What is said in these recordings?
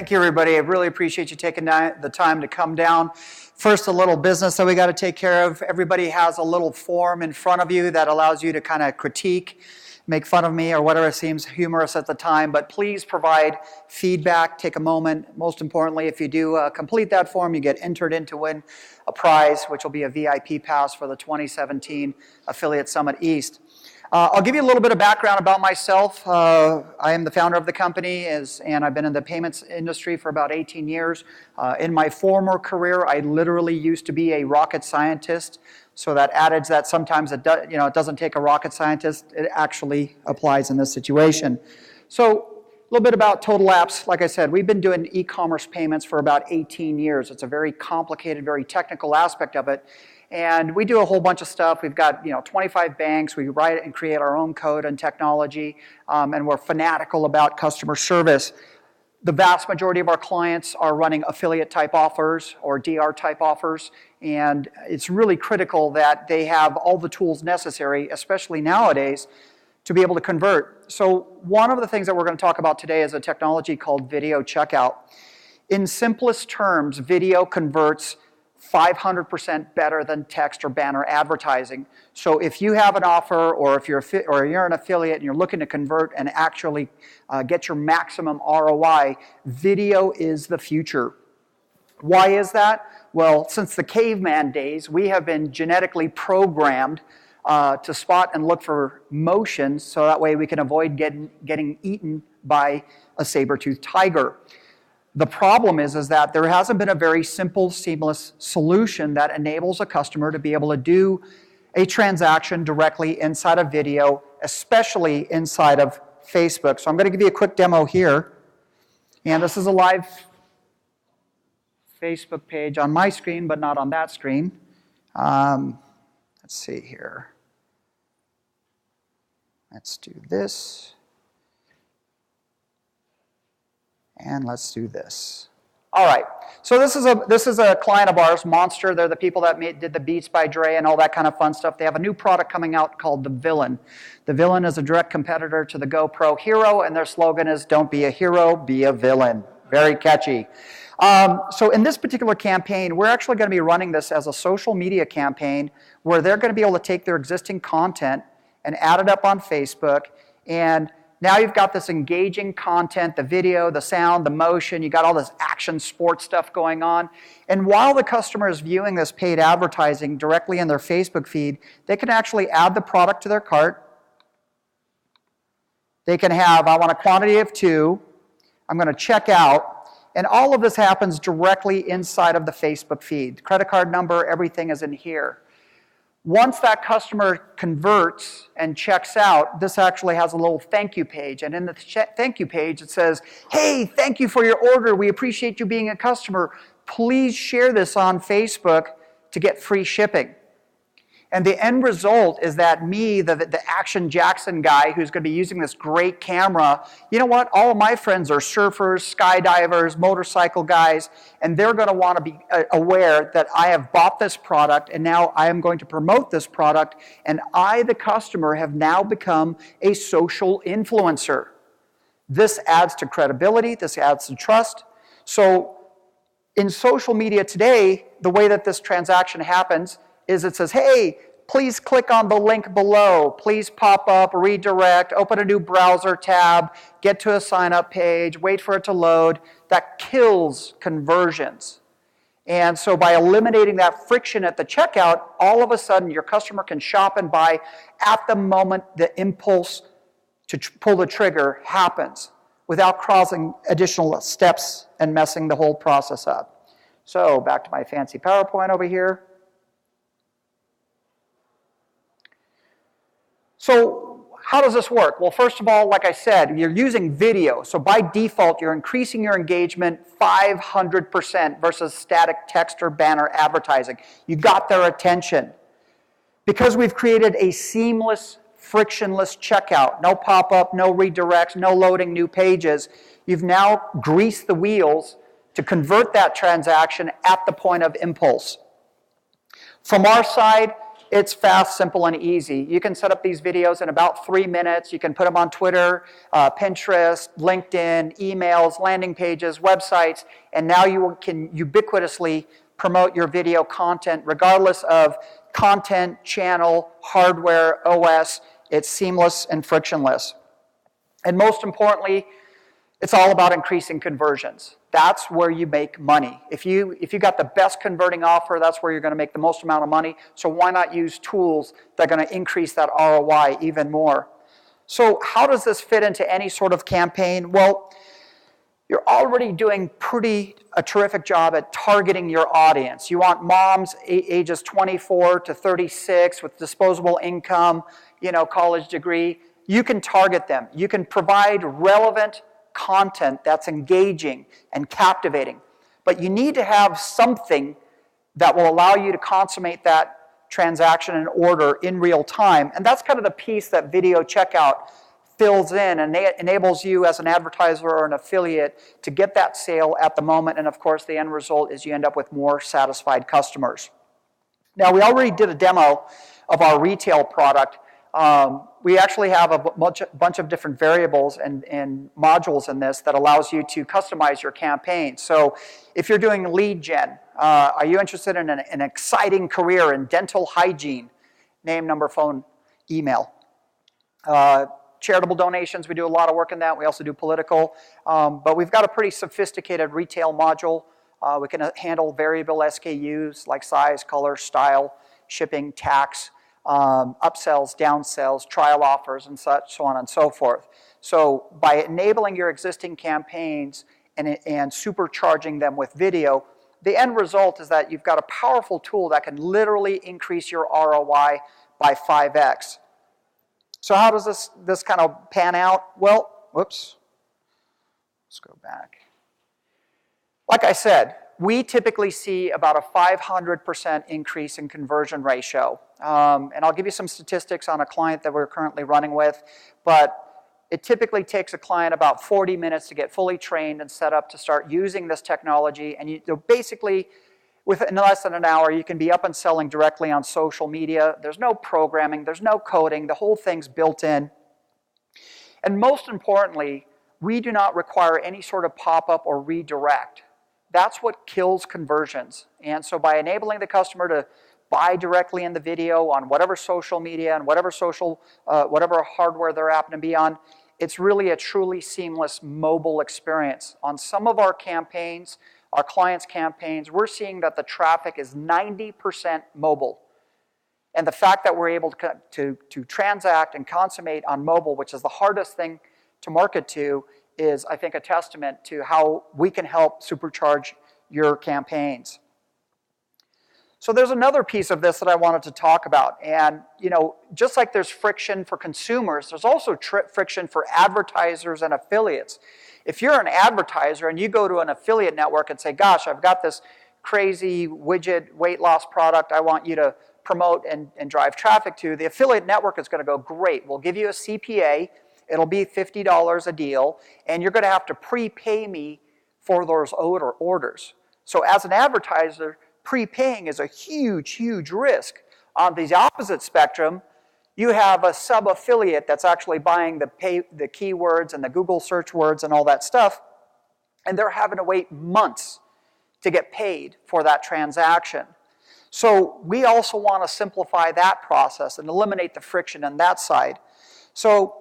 Thank you, everybody. I really appreciate you taking the time to come down. First, a little business that we got to take care of. Everybody has a little form in front of you that allows you to kind of critique, make fun of me or whatever seems humorous at the time, but please provide feedback, take a moment. Most importantly, if you do complete that form, you get entered in to win a prize, which will be a VIP pass for the 2017 Affiliate Summit East. I'll give you a little bit of background about myself. I am the founder of the company, and I've been in the payments industry for about 18 years. In my former career, I literally used to be a rocket scientist. So that adage that sometimes it doesn't take a rocket scientist, it actually applies in this situation. So a little bit about Total Apps. Like I said, we've been doing e-commerce payments for about 18 years. It's a very complicated, very technical aspect of it. And we do a whole bunch of stuff. We've got 25 banks. We write and create our own code and technology, and we're fanatical about customer service. The vast majority of our clients are running affiliate type offers or DR type offers, and it's really critical that they have all the tools necessary, especially nowadays, to be able to convert. So one of the things that we're going to talk about today is a technology called video checkout. In simplest terms, video converts 500% better than text or banner advertising. So if you have an offer, or if you're an affiliate and you're looking to convert and actually get your maximum ROI, video is the future. Why is that? Well, since the caveman days, we have been genetically programmed to spot and look for motions, so that way we can avoid getting eaten by a saber-toothed tiger. The problem is that there hasn't been a very simple, seamless solution that enables a customer to be able to do a transaction directly inside of video, especially inside of Facebook. So I'm going to give you a quick demo here. And this is a live Facebook page on my screen, but not on that screen. Let's see here. Let's do this. And let's do this. All right. So this is a client of ours, Monster. They're the people that did the Beats by Dre and all that kind of fun stuff. They have a new product coming out called the Villain. The Villain is a direct competitor to the GoPro Hero, and their slogan is "Don't be a hero, be a villain." Very catchy. So in this particular campaign, we're actually going to be running this as a social media campaign where they're going to be able to take their existing content and add it up on Facebook, and now you've got this engaging content, the video, the sound, the motion, you got all this action sports stuff going on. And while the customer is viewing this paid advertising directly in their Facebook feed, they can actually add the product to their cart. They can have, I want a quantity of 2, I'm going to check out, and all of this happens directly inside of the Facebook feed. Credit card number, everything is in here. Once that customer converts and checks out, this actually has a little thank you page. And in the thank you page, it says, "Hey, thank you for your order. We appreciate you being a customer. Please share this on Facebook to get free shipping." And the end result is that me, the Action Jackson guy who's going to be using this great camera, you know what? All of my friends are surfers, skydivers, motorcycle guys, and they're going to want to be aware that I have bought this product, and now I am going to promote this product, and I, the customer, have now become a social influencer. This adds to credibility. This adds to trust. So in social media today, the way that this transaction happens is it says, "Hey, please click on the link below. Please pop up, redirect, open a new browser tab, get to a sign-up page, wait for it to load." That kills conversions. And so by eliminating that friction at the checkout, all of a sudden your customer can shop and buy at the moment the impulse to pull the trigger happens without crossing additional steps and messing the whole process up. So back to my fancy PowerPoint over here. So how does this work? Well, first of all, like I said, you're using video. So by default, you're increasing your engagement 500% versus static text or banner advertising. You got their attention. Because we've created a seamless, frictionless checkout, no pop-up, no redirects, no loading new pages, you've now greased the wheels to convert that transaction at the point of impulse. From our side, It's fast, simple, and easy. You can set up these videos in about 3 minutes. You can put them on Twitter, Pinterest, LinkedIn, emails, landing pages, websites, and now you can ubiquitously promote your video content regardless of content, channel, hardware, OS. It's seamless and frictionless. And most importantly, it's all about increasing conversions. That's where you make money. If you got the best converting offer, that's where you're going to make the most amount of money. So why not use tools that are going to increase that ROI even more? So how does this fit into any sort of campaign? Well, you're already doing a terrific job at targeting your audience. You want moms ages 24 to 36 with disposable income, college degree. You can target them. You can provide relevant content that's engaging and captivating. But you need to have something that will allow you to consummate that transaction and order in real time. And that's kind of the piece that video checkout fills in and enables you as an advertiser or an affiliate to get that sale at the moment. And of course, the end result is you end up with more satisfied customers. Now, we already did a demo of our retail product. We actually have a bunch of different variables and modules in this that allows you to customize your campaign. So if you're doing lead gen, are you interested in an exciting career in dental hygiene? Name, number, phone, email. Charitable donations, we do a lot of work in that. We also do political. But we've got a pretty sophisticated retail module. We can handle variable SKUs like size, color, style, shipping, tax, upsells, downsells, trial offers, and such, so on and so forth. So by enabling your existing campaigns and supercharging them with video, the end result is that you've got a powerful tool that can literally increase your ROI by 5x. So how does this kind of pan out? Well, whoops. Let's go back. Like I said, we typically see about a 500% increase in conversion ratio. And I'll give you some statistics on a client that we're currently running with, but it typically takes a client about 40 minutes to get fully trained and set up to start using this technology. And basically, within less than an hour, you can be up and selling directly on social media. There's no programming, there's no coding, the whole thing's built in. And most importantly, we do not require any sort of pop-up or redirect. That's what kills conversions. And so by enabling the customer to buy directly in the video on whatever social media and whatever hardware they're happen to be on, it's really a truly seamless mobile experience. On some of our campaigns, our clients' campaigns, we're seeing that the traffic is 90% mobile. And the fact that we're able to transact and consummate on mobile, which is the hardest thing to market to, is, I think, a testament to how we can help supercharge your campaigns. So there's another piece of this that I wanted to talk about. And, just like there's friction for consumers, there's also friction for advertisers and affiliates. If you're an advertiser and you go to an affiliate network and say, gosh, I've got this crazy widget weight loss product I want you to promote and drive traffic to, the affiliate network is going to go, great, we'll give you a CPA, it'll be $50 a deal, and you're going to have to prepay me for those orders. So as an advertiser, prepaying is a huge, huge risk. On the opposite spectrum, you have a sub-affiliate that's actually buying the keywords and the Google search words and all that stuff, and they're having to wait months to get paid for that transaction. So we also want to simplify that process and eliminate the friction on that side. So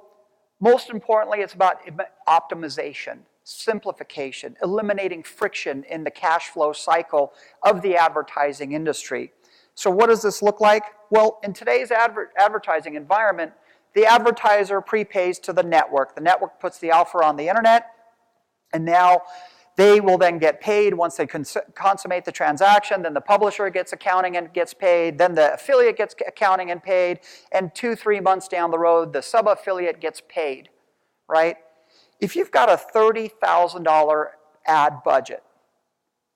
most importantly, it's about optimization, simplification, eliminating friction in the cash flow cycle of the advertising industry. So what does this look like? Well, in today's advertising environment, the advertiser prepays to the network. The network puts the offer on the internet, and now they will then get paid once they consummate the transaction. Then the publisher gets accounting and gets paid. Then the affiliate gets accounting and paid. And 2-3 months down the road, the sub-affiliate gets paid, right? If you've got a $30,000 ad budget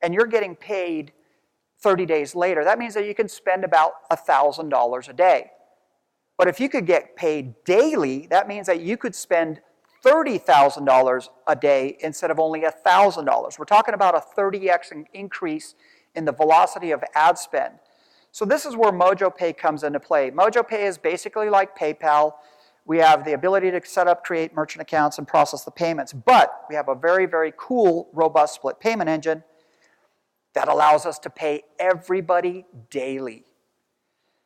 and you're getting paid 30 days later, that means that you can spend about $1,000 a day. But if you could get paid daily, that means that you could spend $30,000 a day instead of only $1,000. We're talking about a 30x increase in the velocity of ad spend. So this is where MojoPay comes into play. MojoPay is basically like PayPal. We have the ability to set up, create merchant accounts, and process the payments. But we have a very, very cool, robust split payment engine that allows us to pay everybody daily.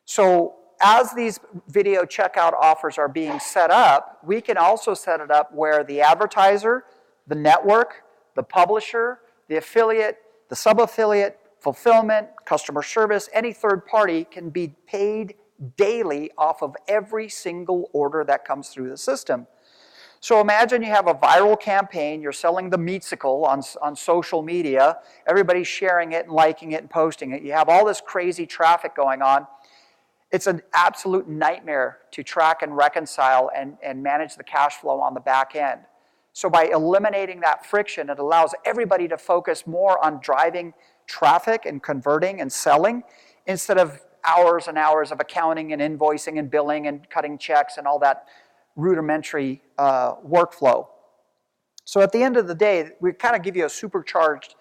So as these video checkout offers are being set up, we can also set it up where the advertiser, the network, the publisher, the affiliate, the sub-affiliate, fulfillment, customer service, any third party can be paid daily off of every single order that comes through the system. So imagine you have a viral campaign, you're selling the meatsicle on social media, everybody's sharing it and liking it and posting it. You have all this crazy traffic going on. It's an absolute nightmare to track and reconcile and manage the cash flow on the back end. So by eliminating that friction, it allows everybody to focus more on driving traffic and converting and selling instead of hours and hours of accounting and invoicing and billing and cutting checks and all that rudimentary workflow. So at the end of the day, we kind of give you a supercharged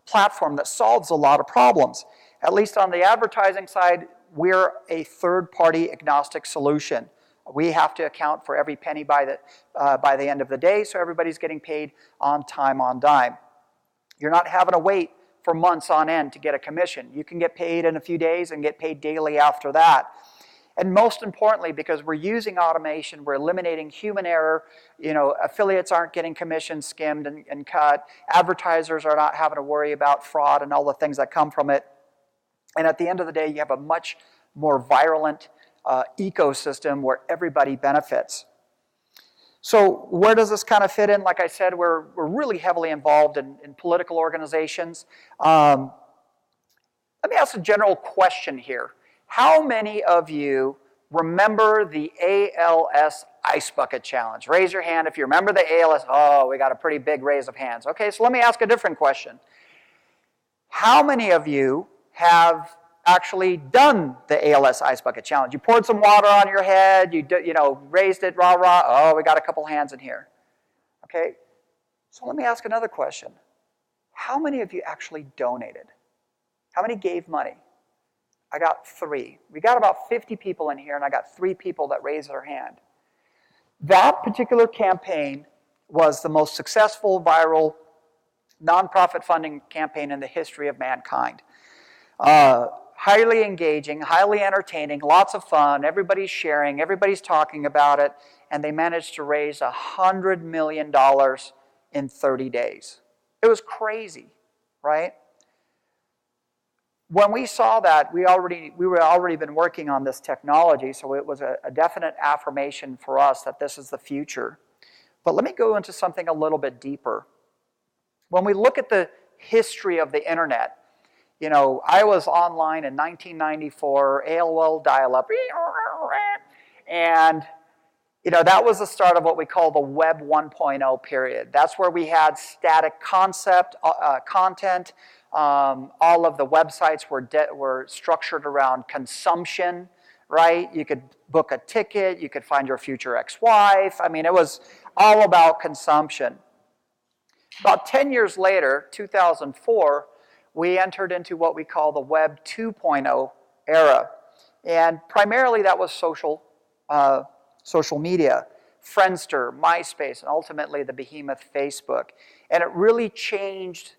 platform that solves a lot of problems. At least on the advertising side, we're a third-party agnostic solution. We have to account for every penny by the end of the day, so everybody's getting paid on time, on dime. You're not having to wait for months on end to get a commission. You can get paid in a few days and get paid daily after that. And most importantly, because we're using automation, we're eliminating human error. You know, affiliates aren't getting commissions skimmed and cut. Advertisers are not having to worry about fraud and all the things that come from it. And at the end of the day, you have a much more virulent ecosystem where everybody benefits. So where does this kind of fit in? Like I said, we're really heavily involved in political organizations. Let me ask a general question here. How many of you remember the ALS Ice Bucket Challenge? Raise your hand if you remember the ALS. Oh, we got a pretty big raise of hands. Okay, so let me ask a different question. How many of you have actually done the ALS Ice Bucket Challenge? You poured some water on your head, you raised it, rah, rah. Oh, we got a couple hands in here. Okay, so let me ask another question. How many of you actually donated? How many gave money? I got 3. We got about 50 people in here, and I got 3 people that raised their hand. That particular campaign was the most successful viral nonprofit funding campaign in the history of mankind. Highly engaging, highly entertaining, lots of fun, everybody's sharing, everybody's talking about it, and they managed to raise $100 million in 30 days. It was crazy, right? When we saw that, we were already been working on this technology, so it was a definite affirmation for us that this is the future. But let me go into something a little bit deeper. When we look at the history of the internet, you know, I was online in 1994, AOL dial-up, and you know, that was the start of what we call the Web 1.0 period. That's where we had static content. All of the websites were structured around consumption, right? You could book a ticket, you could find your future ex-wife. I mean, it was all about consumption. About 10 years later, 2004, we entered into what we call the Web 2.0 era. And primarily that was social media, Friendster, MySpace, and ultimately the behemoth Facebook. And it really changed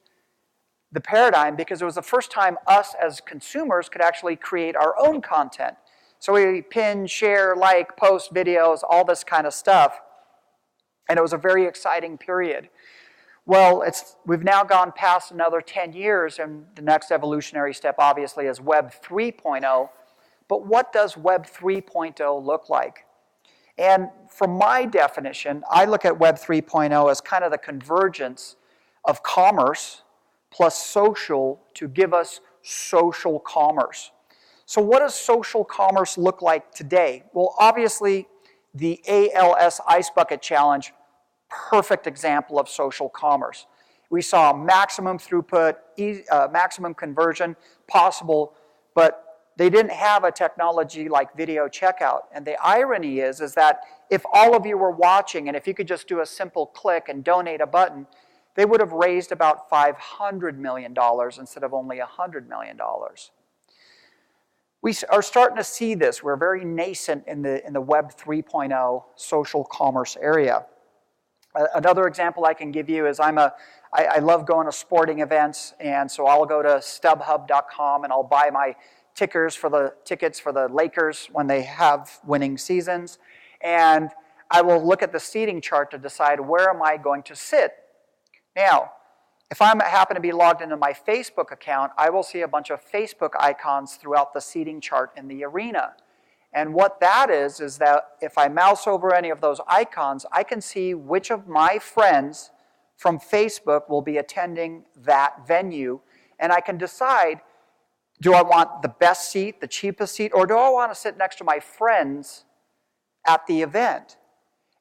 the paradigm because it was the first time us as consumers could actually create our own content. So we pin, share, like, post videos, all this kind of stuff. And it was a very exciting period. Well, we've now gone past another 10 years, and the next evolutionary step, obviously, is Web 3.0. But what does Web 3.0 look like? And from my definition, I look at Web 3.0 as kind of the convergence of commerce plus social to give us social commerce. So what does social commerce look like today? Well, obviously, the ALS Ice Bucket Challenge, perfect example of social commerce. We saw maximum throughput, maximum conversion possible, but they didn't have a technology like video checkout. And the irony is that if all of you were watching and if you could just do a simple click and donate a button, they would have raised about $500 million instead of only $100 million. We are starting to see this. We're very nascent in the Web 3.0 social commerce area. Another example I can give you is I love going to sporting events, and so I'll go to StubHub.com and I'll buy my tickets for the Lakers when they have winning seasons, and I will look at the seating chart to decide where am I going to sit. Now, if I happen to be logged into my Facebook account, I will see a bunch of Facebook icons throughout the seating chart in the arena. And what that is that if I mouse over any of those icons, I can see which of my friends from Facebook will be attending that venue, and I can decide, do I want the best seat, the cheapest seat, or do I want to sit next to my friends at the event?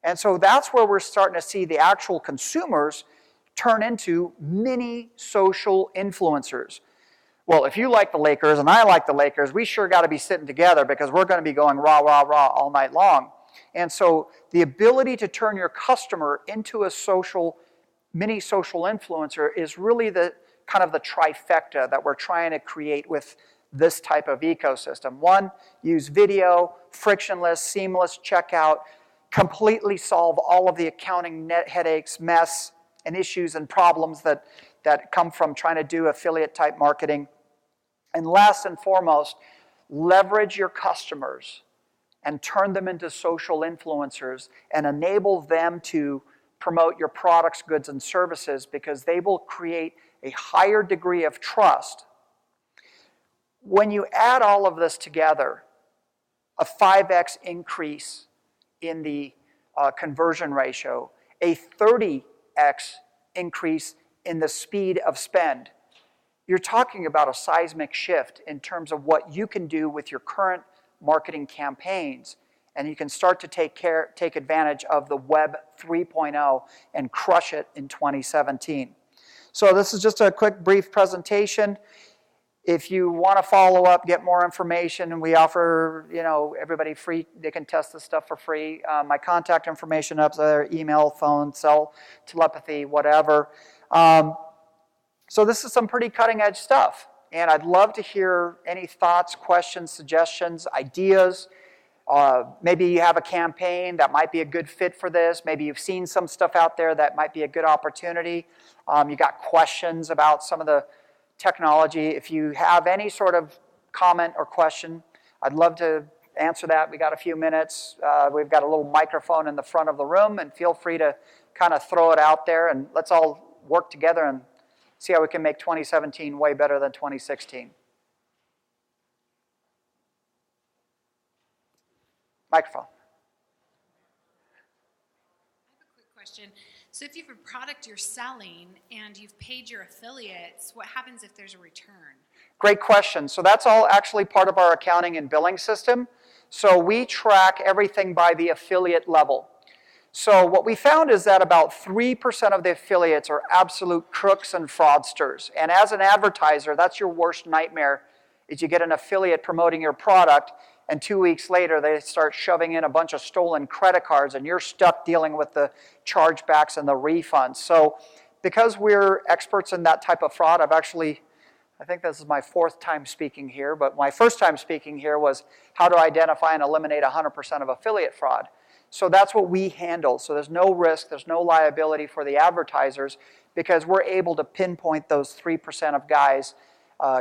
And so that's where we're starting to see the actual consumers turn into mini social influencers. Well, if you like the Lakers and I like the Lakers, we sure got to be sitting together because we're going to be going rah, rah, rah all night long. And so the ability to turn your customer into a mini social influencer is really the kind of the trifecta that we're trying to create with this type of ecosystem. One, use video, frictionless, seamless checkout, completely solve all of the accounting headaches, mess, and issues and problems that come from trying to do affiliate type marketing. And last and foremost, leverage your customers and turn them into social influencers and enable them to promote your products, goods, and services because they will create a higher degree of trust. When you add all of this together, a 5x increase in the conversion ratio, a 30x increase in the speed of spend, you're talking about a seismic shift in terms of what you can do with your current marketing campaigns. And you can start to take advantage of the Web 3.0 and crush it in 2017. So this is just a quick, brief presentation. If you want to follow up, get more information, and we offer, everybody free, they can test this stuff for free. My contact information up there, email, phone, cell, telepathy, whatever. So this is some pretty cutting edge stuff. And I'd love to hear any thoughts, questions, suggestions, ideas. Maybe you have a campaign that might be a good fit for this. Maybe you've seen some stuff out there that might be a good opportunity. You got questions about some of the technology. If you have any sort of comment or question, I'd love to answer that. We got a few minutes. We've got a little microphone in the front of the room, and feel free to kind of throw it out there, and let's all work together and see how we can make 2017 way better than 2016. Microphone. I have a quick question. So if you have a product you're selling and you've paid your affiliates, what happens if there's a return? Great question. So that's all actually part of our accounting and billing system. So we track everything by the affiliate level. So what we found is that about 3% of the affiliates are absolute crooks and fraudsters. And as an advertiser, that's your worst nightmare, is you get an affiliate promoting your product, and 2 weeks later they start shoving in a bunch of stolen credit cards, and you're stuck dealing with the chargebacks and the refunds. So because we're experts in that type of fraud, I think this is my 4th time speaking here, but my first time speaking here was how to identify and eliminate 100% of affiliate fraud. So that's what we handle. So there's no risk, there's no liability for the advertisers because we're able to pinpoint those 3% of guys,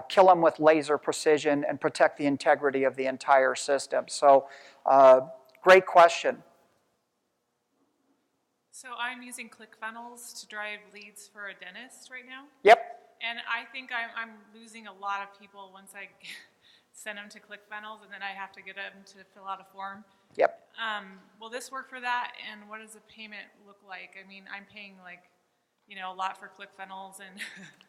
kill them with laser precision, and protect the integrity of the entire system. So great question. So I'm using ClickFunnels to drive leads for a dentist right now. Yep. And I think I'm losing a lot of people once I send them to ClickFunnels, and then I have to get them to fill out a form. Yep. Will this work for that? And what does the payment look like? I mean, I'm paying a lot for ClickFunnels and.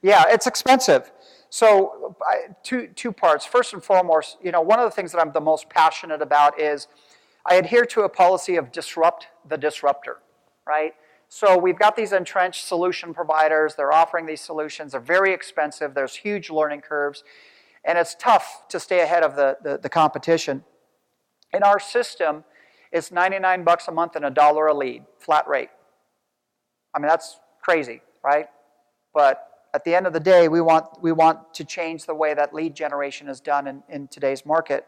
Yeah, it's expensive. So two parts. First and foremost, one of the things that I'm the most passionate about is I adhere to a policy of disrupt the disruptor, right? So we've got these entrenched solution providers. They're offering these solutions. They're very expensive. There's huge learning curves. And it's tough to stay ahead of the competition. In our system, it's $99 a month and $1 a lead, flat rate. I mean, that's crazy, right? But at the end of the day, we want to change the way that lead generation is done in today's market.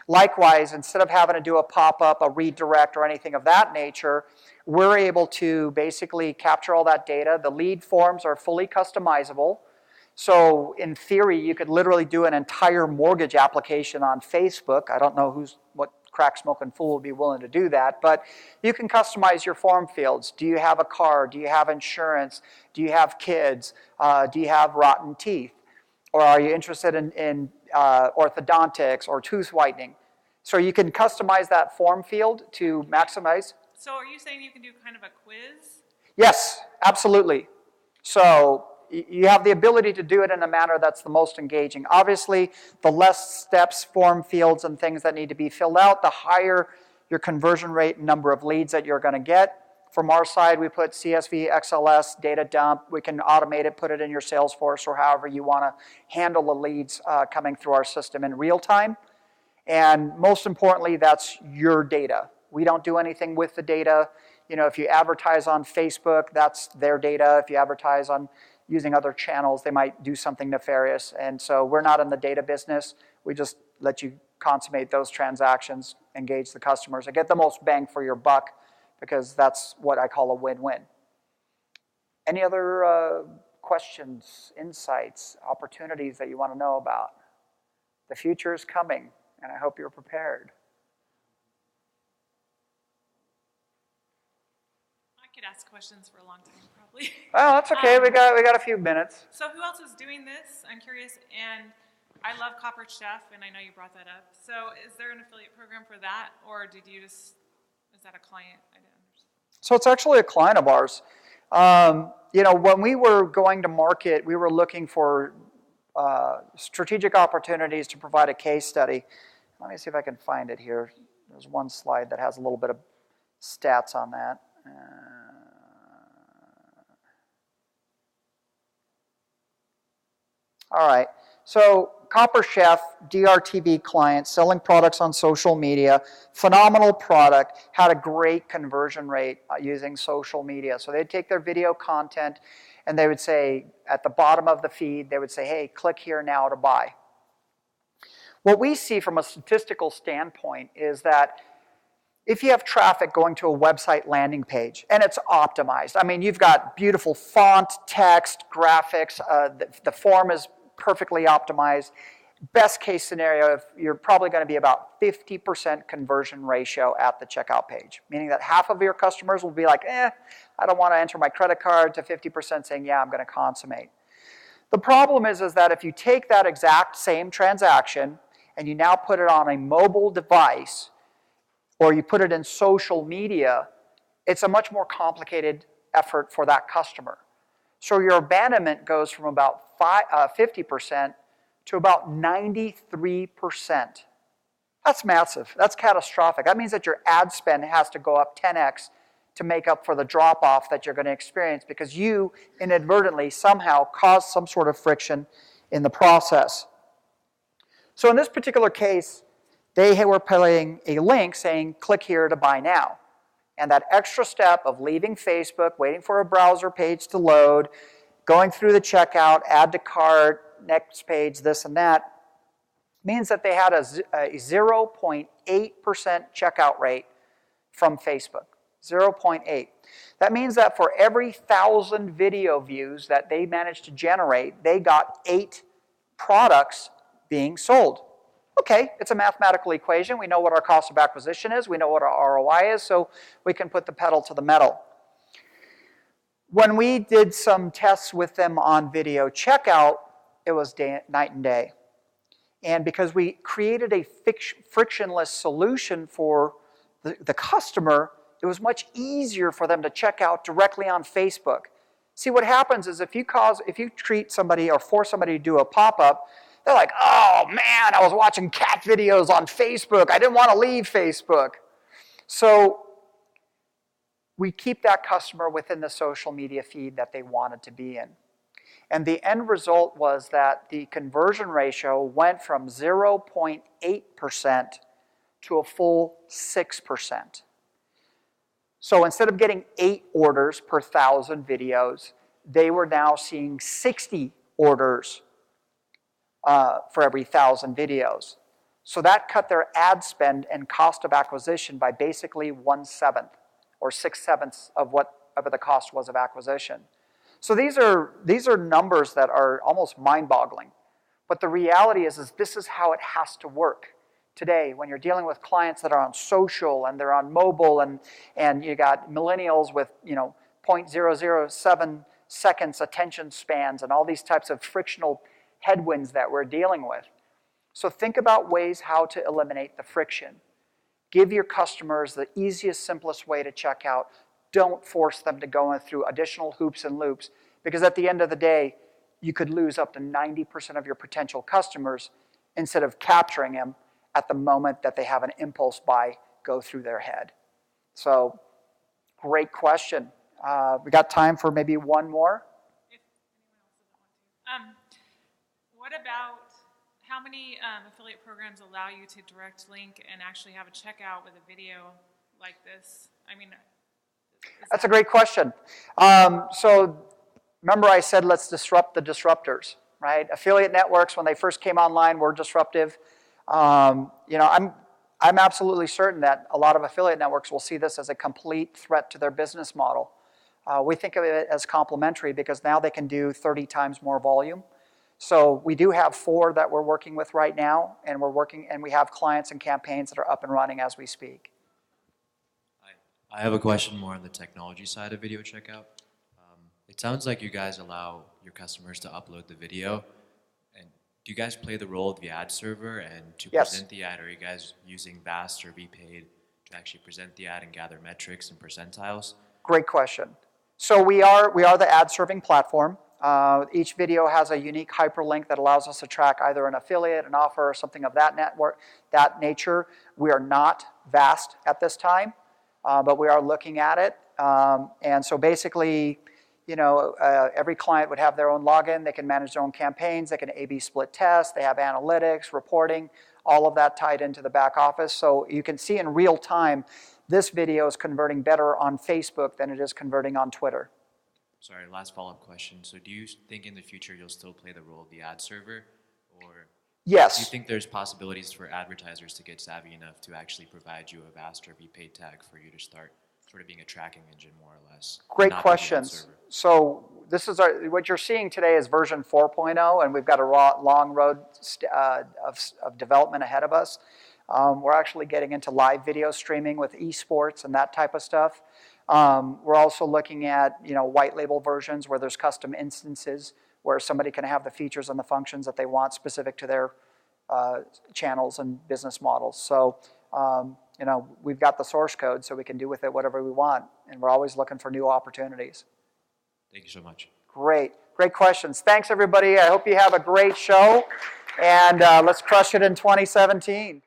Likewise, instead of having to do a pop-up, a redirect, or anything of that nature, we're able to basically capture all that data. The lead forms are fully customizable. So in theory, you could literally do an entire mortgage application on Facebook. I don't know what crack-smoking fool would be willing to do that, but you can customize your form fields. Do you have a car? Do you have insurance? Do you have kids? Do you have rotten teeth? Or are you interested in orthodontics or tooth whitening? So you can customize that form field to maximize. So are you saying you can do kind of a quiz? Yes, absolutely. So you have the ability to do it in a manner that's the most engaging. Obviously, the less steps, form fields, and things that need to be filled out, the higher your conversion rate and number of leads that you're going to get. From our side, we put CSV, XLS, data dump. We can automate it, put it in your Salesforce, or however you want to handle the leads coming through our system in real time. And most importantly, that's your data. We don't do anything with the data. You know, if you advertise on Facebook, that's their data. If you advertise on using other channels, they might do something nefarious. And so we're not in the data business. We just let you consummate those transactions, engage the customers, and get the most bang for your buck, because that's what I call a win-win. Any other questions, insights, opportunities that you want to know about? The future is coming, and I hope you're prepared. I could ask questions for a long time, probably. Well, that's okay. We got a few minutes. So who else is doing this? I'm curious, and I love Copper Chef, and I know you brought that up. So is there an affiliate program for that, or did you just, is that a client? I didn't understand. So it's actually a client of ours. You know, when we were going to market, we were looking for strategic opportunities to provide a case study. Let me see if I can find it here. There's one slide that has a little bit of stats on that. All right, so Copper Chef, DRTV client, selling products on social media, phenomenal product, had a great conversion rate using social media. So they'd take their video content and they would say, at the bottom of the feed, they would say, hey, click here now to buy. What we see from a statistical standpoint is that if you have traffic going to a website landing page and it's optimized, I mean, you've got beautiful font, text, graphics, the form is perfectly optimized. Best case scenario, you're probably going to be about 50% conversion ratio at the checkout page, meaning that half of your customers will be like, I don't want to enter my credit card, to 50% saying, yeah, I'm going to consummate. The problem is that if you take that exact same transaction and you now put it on a mobile device, or you put it in social media, it's a much more complicated effort for that customer. So your abandonment goes from about 50% to about 93%. That's massive. That's catastrophic. That means that your ad spend has to go up 10x to make up for the drop-off that you're going to experience because you inadvertently somehow caused some sort of friction in the process. So in this particular case, they were putting a link saying, click here to buy now. And that extra step of leaving Facebook, waiting for a browser page to load, going through the checkout, add to cart, next page, this and that, means that they had a 0.8% checkout rate from Facebook. 0.8. That means that for every 1,000 video views that they managed to generate, they got 8 products being sold. Okay, it's a mathematical equation. We know what our cost of acquisition is. We know what our ROI is, so we can put the pedal to the metal. When we did some tests with them on video checkout, it was night and day. And because we created a frictionless solution for the customer, it was much easier for them to check out directly on Facebook. See, what happens is if you treat somebody or force somebody to do a pop-up, they're like, oh man, I was watching cat videos on Facebook. I didn't want to leave Facebook. So we keep that customer within the social media feed that they wanted to be in. And the end result was that the conversion ratio went from 0.8% to a full 6%. So instead of getting 8 orders per 1,000 videos, they were now seeing 60 orders for every 1,000 videos. So that cut their ad spend and cost of acquisition by basically 1/7 or 6/7 of whatever the cost was of acquisition. So these are numbers that are almost mind-boggling. But the reality is this is how it has to work today when you're dealing with clients that are on social and they're on mobile and you got millennials with 0.007 seconds attention spans and all these types of frictional headwinds that we're dealing with. So think about ways how to eliminate the friction. Give your customers the easiest, simplest way to check out. Don't force them to go through additional hoops and loops, because at the end of the day, you could lose up to 90% of your potential customers instead of capturing them at the moment that they have an impulse buy go through their head. So, great question. We got time for maybe one more? If anyone else doesn't want to. What about how many affiliate programs allow you to direct link and actually have a checkout with a video like this? I mean, that's a great question. So remember I said let's disrupt the disruptors, right? Affiliate networks, when they first came online, were disruptive. I'm absolutely certain that a lot of affiliate networks will see this as a complete threat to their business model. We think of it as complementary because now they can do 30 times more volume. So we do have 4 that we're working with right now, and we have clients and campaigns that are up and running as we speak. I have a question more on the technology side of video checkout. It sounds like you guys allow your customers to upload the video. And do you guys play the role of the ad server? And to Yes. present the ad, are you guys using VAST or VPaid to actually present the ad and gather metrics and percentiles? Great question. So we are the ad serving platform. Each video has a unique hyperlink that allows us to track either an affiliate, an offer, or something of that nature. We are not VAST at this time, but we are looking at it. And so basically, every client would have their own login. They can manage their own campaigns. They can A/B split test. They have analytics, reporting, all of that tied into the back office. So you can see in real time, this video is converting better on Facebook than it is converting on Twitter. Sorry, last follow-up question. So do you think in the future you'll still play the role of the ad server? Or Yes. do you think there's possibilities for advertisers to get savvy enough to actually provide you a VAST or VPaid tag for you to start sort of being a tracking engine more or less? Great not be the ad questions. server? So this is what you're seeing today is version 4.0, and we've got a long road of development ahead of us. We're actually getting into live video streaming with esports and that type of stuff. We're also looking at white label versions where there's custom instances where somebody can have the features and the functions that they want specific to their channels and business models. So we've got the source code, so we can do with it whatever we want, and we're always looking for new opportunities. Thank you so much. Great questions. Thanks everybody. I hope you have a great show, and let's crush it in 2017.